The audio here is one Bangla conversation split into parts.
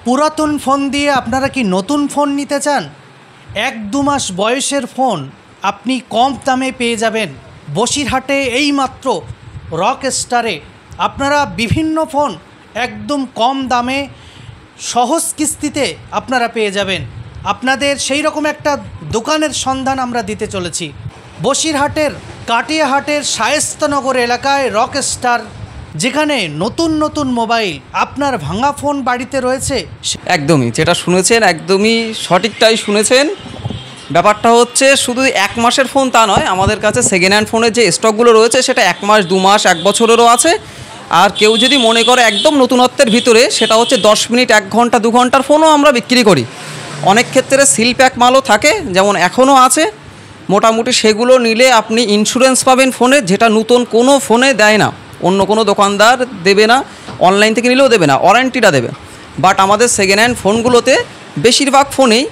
পুরাতন ফোন দিয়ে আপনারা কি নতুন ফোন নিতে চান? 1-2 মাস বয়সের ফোন আপনি কম দামে পেয়ে যাবেন বসিরহাটে। এইমাত্র রকস্টারে আপনারা বিভিন্ন ফোন একদম কম দামে সহজ কিস্তিতে আপনারা পেয়ে যাবেন। আপনাদের সেই রকম একটা দোকানের সন্ধান আমরা দিতে চলেছি। বসিরহাটের কাটিয়াহাটের শায়েস্তানগর এলাকায় রকস্টার, যেখানে নতুন নতুন মোবাইল, আপনার ভাঙা ফোন বাড়িতে রয়েছে। একদমই যেটা শুনেছেন একদমই সঠিকটাই শুনেছেন। ব্যাপারটা হচ্ছে শুধু 1 মাসের ফোন তা নয়, আমাদের কাছে সেকেন্ড হ্যান্ড ফোনের যে স্টকগুলো রয়েছে সেটা 1 মাস 2 মাস 1 বছরেরও আছে। আর কেউ যদি মনে করে একদম নতুনত্বের ভিতরে, সেটা হচ্ছে 10 মিনিট 1 ঘন্টা 2 ঘন্টার ফোনও আমরা বিক্রি করি। অনেক ক্ষেত্রে সিল প্যাক মালও থাকে, যেমন এখনও আছে। মোটামুটি সেগুলো নিলে আপনি ইন্স্যুরেন্স পাবেন ফোনের, যেটা নতুন কোনো ফোনে দেয় না, অন্য কোনো দোকানদার দেবে না, অনলাইন থেকে নিলেও দেবে না, ওয়ারেন্টিটা দেবে। বাট আমাদের সেকেন্ড হ্যান্ড ফোনগুলোতে বেশিরভাগ ফোনেই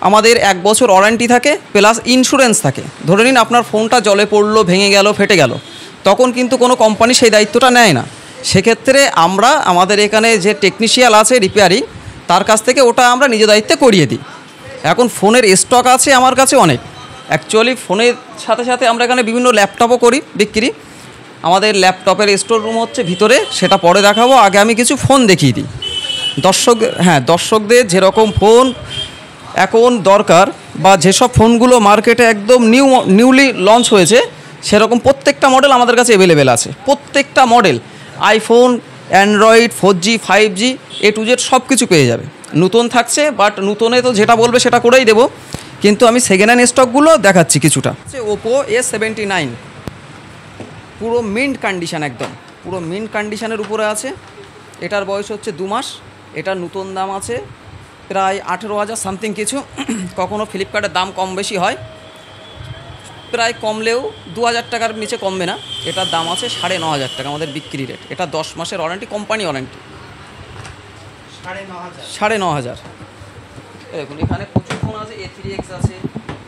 আমাদের 1 বছর ওয়ারেন্টি থাকে, প্লাস ইন্স্যুরেন্স থাকে। ধরে নিন আপনার ফোনটা জলে পড়লো, ভেঙে গেল, ফেটে গেল, তখন কিন্তু কোনো কোম্পানি সেই দায়িত্বটা নেয় না। সেক্ষেত্রে আমরা আমাদের এখানে যে টেকনিশিয়াল আছে রিপেয়ারিং, তার কাছ থেকে ওটা আমরা নিজ দায়িত্বে করিয়ে দিই। এখন ফোনের স্টক আছে আমার কাছে অনেক। অ্যাকচুয়ালি ফোনের সাথে সাথে আমরা এখানে বিভিন্ন ল্যাপটপও করি বিক্রি। আমাদের ল্যাপটপের স্টোর রুম হচ্ছে ভিতরে, সেটা পরে দেখাবো। আগে আমি কিছু ফোন দেখিয়ে দিই দর্শকদের যেরকম ফোন এখন দরকার, বা যেসব ফোনগুলো মার্কেটে একদম নিউলি লঞ্চ হয়েছে, সেরকম প্রত্যেকটা মডেল আমাদের কাছে অ্যাভেলেবেল আছে। প্রত্যেকটা model, iPhone, Android, 4G 5G A to Z সব কিছু পেয়ে যাবে। নতুন থাকছে, বাট নতুনে তো যেটা বলবে সেটা করেই দেবো, কিন্তু আমি সেকেন্ড হ্যান্ড স্টকগুলো দেখাচ্ছি কিছুটা। ওপো A79 পুরো মিন্ট কন্ডিশান, একদম পুরো মিন্ট কন্ডিশানের উপরে আছে। এটার বয়স হচ্ছে 2 মাস। এটার নতুন দাম আছে প্রায় 18,000 সামথিং কিছু। কখনও ফ্লিপকার্টের দাম কম বেশি হয়, প্রায় কমলেও 2,000 টাকার নিচে কমবে না। এটার দাম আছে 9,500 টাকা আমাদের বিক্রি রেট। এটা 10 মাসের ওয়ারেন্টি, কোম্পানি ওয়ারেন্টি। 9,500। দেখুন এখানে প্রচুর ফোন আছে, A3X আছে,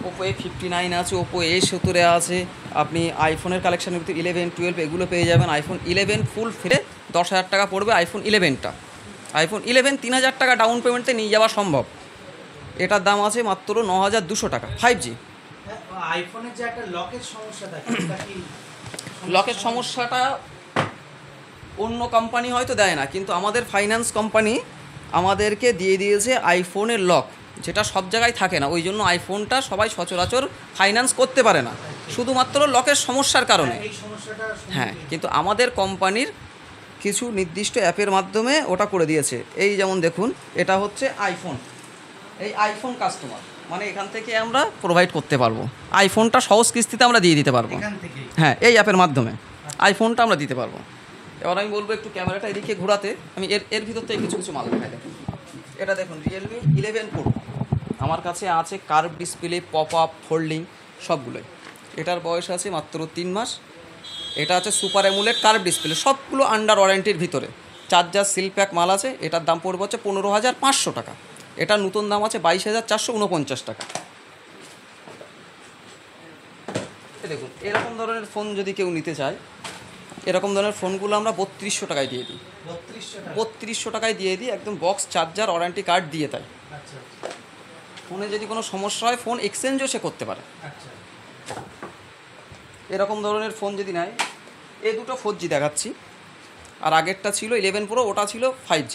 ওপো A59 আছে, ওপো A17 আছে। আপনি আইফোনের কালেকশানের ভিতরে 11, 12 এগুলো পেয়ে যাবেন। আইফোন 11 ফুল ফ্রে 10,000 টাকা পড়বে আইফোন 11টা। আইফোন 11 3,000 টাকা ডাউন পেমেন্টে নিয়ে যাওয়া সম্ভব। এটার দাম আছে মাত্র 9,200 টাকা, 5G। আইফোনের যে একটা লকের সমস্যা থাকে, লকের সমস্যাটা অন্য কোম্পানি হয়তো দেয় না, কিন্তু আমাদের ফাইন্যান্স কোম্পানি আমাদেরকে দিয়ে দিয়েছে আইফোনের লক, যেটা সব জায়গায় থাকে না। ওই জন্য আইফোনটা সবাই সচরাচর ফাইন্যান্স করতে পারে না, শুধুমাত্র লকের সমস্যার কারণে। হ্যাঁ, কিন্তু আমাদের কোম্পানির কিছু নির্দিষ্ট অ্যাপের মাধ্যমে ওটা করে দিয়েছে। এই যেমন দেখুন, এটা হচ্ছে আইফোন, এই আইফোন কাস্টমার, মানে এখান থেকে আমরা প্রোভাইড করতে পারবো। আইফোনটা সহজ কিস্তিতে আমরা দিয়ে দিতে পারবো। হ্যাঁ, এই অ্যাপের মাধ্যমে আইফোনটা আমরা দিতে পারবো। এবার আমি বলবো একটু ক্যামেরাটা এদিকে ঘোরাতে, আমি এর ভিতর থেকে কিছু কিছু মাল দেখাই। দেখুন এটা দেখুন, রিয়েলমি 11 প্রো আমার কাছে আছে, curve display, pop up, folding সবগুলোই। এটার বয়স আছে মাত্র 3 মাস। এটা আছে সুপার অ্যামুলেট কার্ভ ডিসপ্লে, সবগুলো আন্ডার ওয়ারেন্টির ভিতরে। চার্জার সিল প্যাক মাল আছে। এটার দাম পড়বে হচ্ছে 15,500 টাকা। এটার নতুন দাম আছে 22,449 টাকা। দেখুন এরকম ধরনের ফোন যদি কেউ নিতে চায়, এরকম ধরনের ফোনগুলো আমরা 3200 টাকায় দিয়ে দিই। 3200 টাকায় দিয়ে দিই, একদম বক্স, চার্জার, ওয়ারেন্টি কার্ড দিয়ে। তাই ফোনে যদি কোনো সমস্যা হয়, ফোন এক্সচেঞ্জও সে করতে পারে। এরকম ধরনের ফোন যদি নেয়, এই দুটো 4G দেখাচ্ছি, আর আগেরটা ছিল 11 প্রো, ওটা ছিল 5G।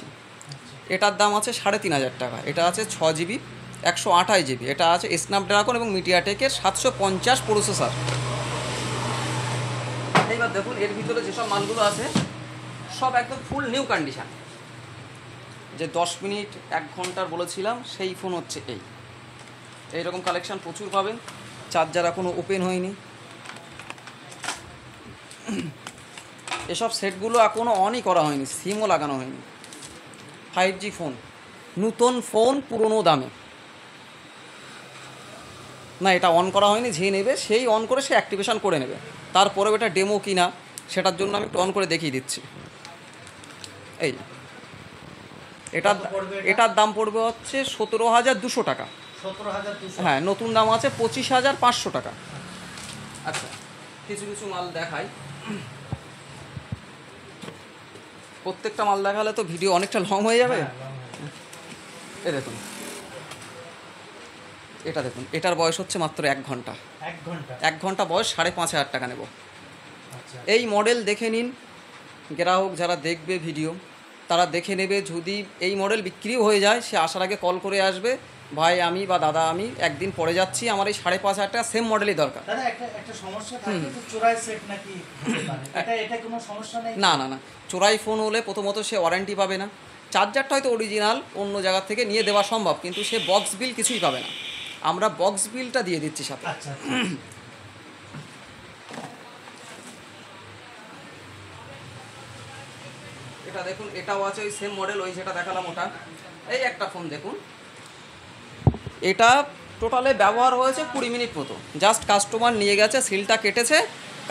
এটার দাম আছে 3,500 টাকা। এটা আছে 6GB 128GB। এটা আছে স্ন্যাপড্রাগন এবং মিডিয়াটেকের 750 প্রসেসর। এইবার দেখুন এর ভিতরে যেসব মালগুলো আছে সব একদম ফুল নিউ কন্ডিশান। যে 10 মিনিট 1 ঘন্টার বলেছিলাম, সেই ফোন হচ্ছে এইরকম কালেকশান প্রচুর পাবেন। চার্জার এখনও ওপেন হয়নি। এসব সেটগুলো এখনও অনই করা হয়নি, সিমও লাগানো হয়নি। 5G ফোন, নতুন ফোন পুরনো দামে। না, এটা অন করা হয়নি, যে নেবে সেই অন করে সে অ্যাক্টিভেশন করে নেবে। তারপরেও এটা ডেমো কিনা সেটার জন্য আমি একটু অন করে দেখিয়ে দিচ্ছি। এই এটার দাম পড়বে হচ্ছে 17,200 টাকা। হ্যাঁ, নতুন দাম আছে 25,500 টাকা। আচ্ছা, কিছু কিছু মাল দেখাই। প্রত্যেকটা মাল দেখালে তো ভিডিও অনেকটা লং হয়ে যাবে। এই দেখুন, এটা দেখুন, এটার বয়স হচ্ছে মাত্র 1 ঘন্টা। 1 ঘন্টা বয়স, 5,500 টাকা নেব। এই মডেল দেখে নিন, গ্রাহক যারা দেখবে ভিডিও তারা দেখে নেবে। যদি এই মডেল বিক্রিও হয়ে যায়, সে আসার আগে কল করে আসবে, ভাই আমি বা দাদা আমি একদিন পরে যাচ্ছি, আমার এই 5,500 টাকা সেম মডেলই দরকার। দাদা একটা সমস্যা থাকে যে চোরাই সেট নাকি হতে পারে, এটা কোনো সমস্যা নেই? না না না, চোরাই ফোন হলে প্রথমত সে ওয়ারেন্টি পাবে না। চার্জারটা হয়তো অরিজিনাল অন্য জায়গা থেকে নিয়ে দেওয়া সম্ভব, কিন্তু সে বক্স বিল কিছুই পাবে না। আমরা বক্স বিলটা দিয়ে দিচ্ছি সাথে। আচ্ছা, এটা দেখুন, এটাও আছে ওই সেম মডেল, ওই যেটা দেখালাম ওটা। এই একটা ফোন দেখুন, এটা টোটালে ব্যবহার হয়েছে 20 মিনিট মতো। জাস্ট কাস্টমার নিয়ে গেছে, সিলটা কেটেছে,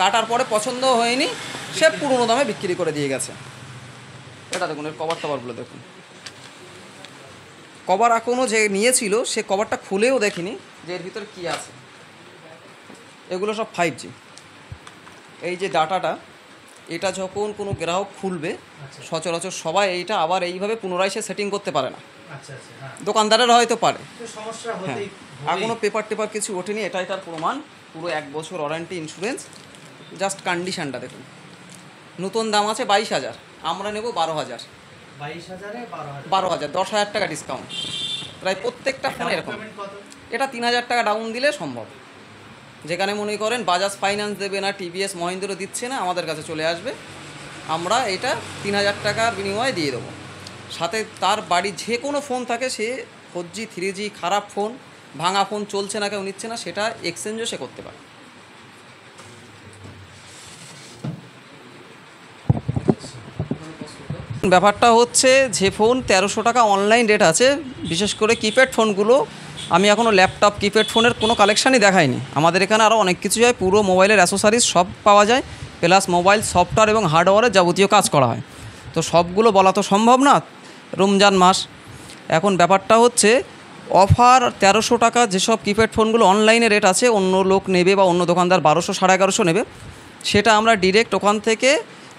কাটার পরে পছন্দ হয়নি, সে পুরনো দামে বিক্রি করে দিয়ে গেছে। এটা দেখুন, এর কভার টভারগুলো দেখুন। কভার এখনও যে নিয়েছিল সে কভারটা খুলেও দেখিনি যে এর ভিতরে কী আছে। এগুলো সব 5G। এই যে ডাটাটা, এটা যখন কোনো গ্রাহক খুলবে, সচরাচর সবাই এইটা আবার এইভাবে পুনরায় সে সেটিং করতে পারে না। দোকানদারেরা হয়তো পারে, হ্যাঁ, এখনও পেপার টেপার কিছু ওঠেনি। এটাই তার প্রমাণ। পুরো 1 বছর ওয়ারেন্টি, ইন্স্যুরেন্স। জাস্ট কন্ডিশনটা দেখুন। নতুন দাম আছে 22,000, আমরা নেব 12,000। 12,000, 10,000 টাকা ডিসকাউন্ট। প্রায় প্রত্যেকটা ফোনে এরকম। এটা 3,000 টাকা ডাউন দিলে সম্ভব। যেখানে মনে করেন বাজাজ ফাইন্যান্স দেবে না, টিভিএস মহিন্দ্রা দিচ্ছে না, আমাদের কাছে চলে আসবে, আমরা এটা 3,000 টাকার বিনিময়ে দিয়ে দেবো। সাথে তার বাড়ি যে কোনো ফোন থাকে, সে 4G 3G খারাপ ফোন, ভাঙা ফোন চলছে না, কেউ নিচ্ছে না, সেটা এক্সচেঞ্জও সে করতে পারে। ব্যাপারটা হচ্ছে যে ফোন 1300 টাকা অনলাইন রেট আছে, বিশেষ করে কিপ্যাড ফোনগুলো। আমি এখনও ল্যাপটপ কিপ্যাড ফোনের কোনো কালেকশানই দেখাইনি। আমাদের এখানে আরও অনেক কিছু হয়, পুরো মোবাইলের অ্যাসেসরিজ সব পাওয়া যায়, প্লাস মোবাইল সফটওয়্যার এবং হার্ডওয়্যারের যাবতীয় কাজ করা হয়। তো সবগুলো বলা তো সম্ভব না, রমজান মাস। এখন ব্যাপারটা হচ্ছে অফার 1300 টাকা যেসব কিপ্যাড ফোনগুলো অনলাইনে রেট আছে, অন্য লোক নেবে বা অন্য দোকানদার 1200 1150 নেবে, সেটা আমরা ডিরেক্ট ওখান থেকে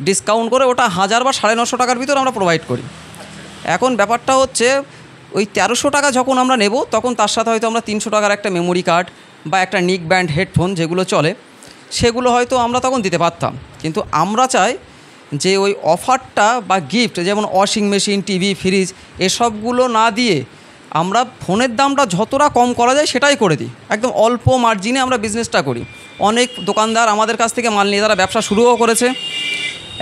ডিসকাউন্ট করে ওটা 1000 বা 950 টাকার ভিতর আমরা প্রোভাইড করি। এখন ব্যাপারটা হচ্ছে ওই 1300 টাকা যখন আমরা নেব, তখন তার সাথে হয়তো আমরা 300 টাকার একটা মেমোরি কার্ড বা একটা নিক ব্যান্ড হেডফোন যেগুলো চলে, সেগুলো হয়তো আমরা তখন দিতে পারতাম। কিন্তু আমরা চাই যে ওই অফারটা বা গিফট, যেমন ওয়াশিং মেশিন, টিভি, ফ্রিজ, এসবগুলো না দিয়ে আমরা ফোনের দামটা যতটা কম করা যায় সেটাই করে দিই। একদম অল্প মার্জিনে আমরা বিজনেসটা করি। অনেক দোকানদার আমাদের কাছ থেকে মাল নিয়ে তারা ব্যবসা শুরুও করেছে।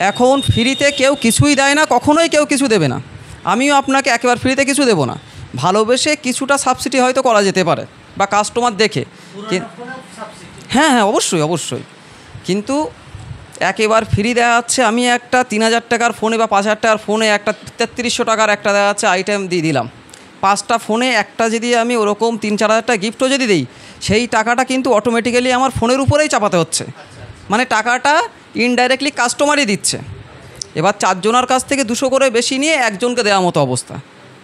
এখন ফ্রিতে কেউ কিছুই দেয় না, কখনোই কেউ কিছু দেবে না। আমিও আপনাকে একেবারে ফ্রিতে কিছু দেবো না, ভালোবেসে কিছুটা সাবসিডি হয়তো করা যেতে পারে, বা কাস্টমার দেখে। হ্যাঁ হ্যাঁ, অবশ্যই অবশ্যই। কিন্তু একেবারে ফ্রি দেওয়া যাচ্ছে, আমি একটা 3,000 টাকার ফোনে বা 5,000 টাকার ফোনে একটা 3300 টাকার একটা দেওয়া যাচ্ছে আইটেম দিয়ে দিলাম। 5টা ফোনে একটা যদি আমি ওরকম 3-4 হাজার টাকা গিফটও যদি দিই, সেই টাকাটা কিন্তু অটোমেটিক্যালি আমার ফোনের উপরেই চাপাতে হচ্ছে। মানে টাকাটা ইনডাইরেক্টলি কাস্টমারই দিচ্ছে। এবার 4 জনের কাছ থেকে 200 করে বেশি নিয়ে একজনকে দেওয়ার মতো অবস্থা।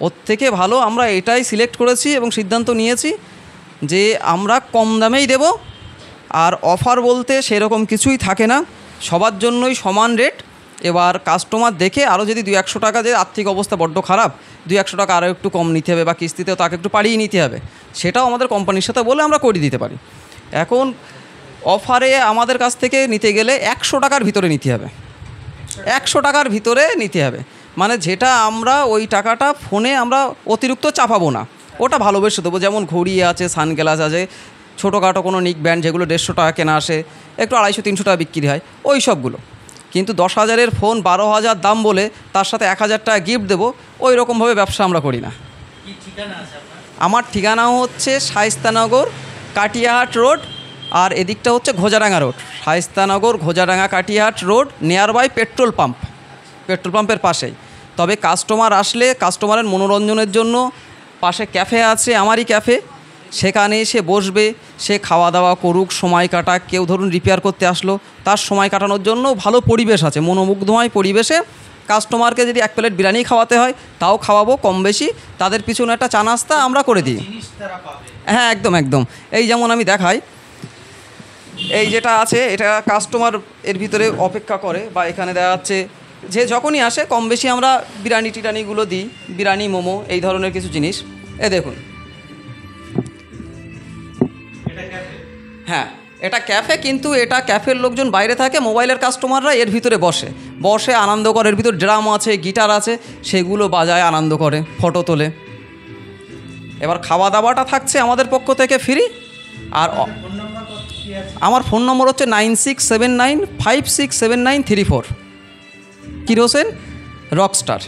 ওর থেকে ভালো আমরা এটাই সিলেক্ট করেছি এবং সিদ্ধান্ত নিয়েছি যে আমরা কম দামেই দেব। আর অফার বলতে সেরকম কিছুই থাকে না, সবার জন্যই সমান রেট। এবার কাস্টমার দেখে আরও যদি 200-100 টাকা, যে আর্থিক অবস্থা বড্ড খারাপ, 200-100 টাকা আরও একটু কম নিতে হবে বা কিস্তিতেও তাকে একটু পাড়িয়ে নিতে হবে, সেটাও আমাদের কোম্পানির সাথে বলে আমরা করে দিতে পারি। এখন অফারে আমাদের কাছ থেকে নিতে গেলে 100 টাকার ভিতরে নিতে হবে, 100 টাকার ভিতরে নিতে হবে। মানে যেটা আমরা ওই টাকাটা ফোনে আমরা অতিরিক্ত চাপাবো না, ওটা ভালোবেসে দেবো। যেমন ঘড়ি আছে, সানগ্লাস আছে, ছোটোখাটো কোনো নিক ব্যান্ড যেগুলো 150 টাকা কেনা আসে, একটু 250-300 টাকা বিক্রি হয়, ওই সবগুলো। কিন্তু 10,000-এর ফোন 12,000 দাম বলে তার সাথে 1,000 টাকা গিফট দেবো, ওই রকমভাবে ব্যবসা আমরা করি না। আমার ঠিকানাও হচ্ছে শায়েস্তানগর কাটিয়াহাট রোড, আর এদিকটা হচ্ছে Ghojadanga road. Shayestanagar Ghojadanga Katiahat road, nearby petrol pump, petrol পাম্পের পাশেই। তবে কাস্টমার আসলে কাস্টমারের মনোরঞ্জনের জন্য পাশে ক্যাফে আছে, আমারই ক্যাফে, সেখানে সে বসবে, সে খাওয়া দাওয়া করুক, সময় কাটাক। কেউ ধরুন রিপেয়ার করতে আসলো, তার সময় কাটানোর জন্য ভালো পরিবেশ আছে, মনোমুগ্ধময় পরিবেশে। কাস্টমারকে যদি 1 প্লেট বিরিয়ানি খাওয়াতে হয় তাও খাওয়াবো কম বেশি, তাদের পিছনে একটা চা নাস্তা আমরা করে দিই। হ্যাঁ, একদম একদম। এই যেমন আমি দেখাই, এই যেটা আছে এটা কাস্টমার এর ভিতরে অপেক্ষা করে, বা এখানে দেখা যাচ্ছে যে যখনই আসে কম বেশি আমরা বিরিয়ানি টিরানিগুলো দিই, বিরিয়ানি, মোমো, এই ধরনের কিছু জিনিস। এ দেখুন, হ্যাঁ এটা ক্যাফে, কিন্তু এটা ক্যাফের লোকজন বাইরে থাকে, মোবাইলের কাস্টমাররা এর ভিতরে বসে বসে আনন্দ করে। এর ভিতর ড্রাম আছে, গিটার আছে, সেগুলো বাজায়, আনন্দ করে, ফটো তোলে। এবার খাওয়া দাওয়াটা থাকছে আমাদের পক্ষ থেকে ফ্রি। আর আমার ফোন নম্বর হচ্ছে 9679567934। কির হোসেন, রকস্টার।